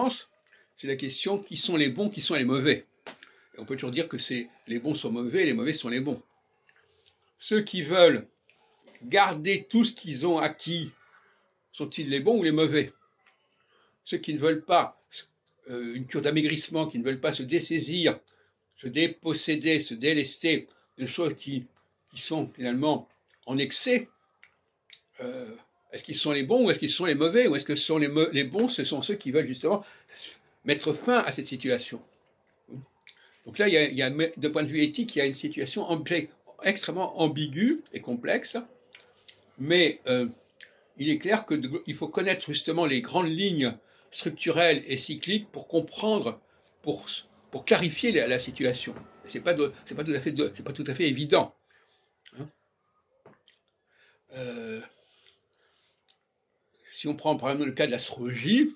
science, c'est la question qui sont les bons, qui sont les mauvais. Et on peut toujours dire que les bons sont mauvais, les mauvais sont les bons. Ceux qui veulent garder tout ce qu'ils ont acquis, sont-ils les bons ou les mauvais? Ceux qui ne veulent pas une cure d'amaigrissement, qui ne veulent pas se dessaisir, se déposséder, se délester de choses qui sont finalement en excès, est-ce qu'ils sont les bons ou est-ce qu'ils sont les mauvais? Ou est-ce que les bons, ce sont ceux qui veulent justement mettre fin à cette situation? Donc là, de point de vue éthique, il y a une situation extrêmement ambiguë et complexe, mais il est clair qu'il faut connaître justement les grandes lignes structurelles et cycliques pour comprendre, pour clarifier la situation. C'est pas tout à fait évident. Hein. Si on prend par exemple le cas de l'astrologie,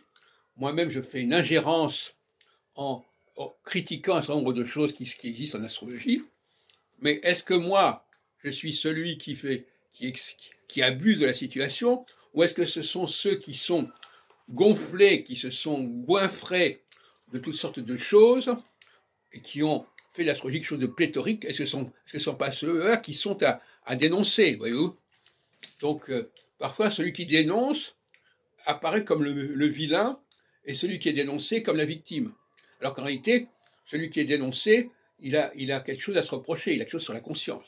moi-même je fais une ingérence en critiquant un certain nombre de choses qui existent en astrologie, mais est-ce que moi, je suis celui qui abuse de la situation, ou est-ce que ce sont ceux qui sont gonflés, qui se sont goinfrés de toutes sortes de choses, et qui ont fait de l'astrologie quelque chose de pléthorique? Est-ce que ce ne sont pas ceux-là qui sont à dénoncer, voyez-vous? Donc, parfois, celui qui dénonce apparaît comme le vilain, et celui qui est dénoncé comme la victime. Alors qu'en réalité, celui qui est dénoncé, il a quelque chose à se reprocher, il a quelque chose sur la conscience.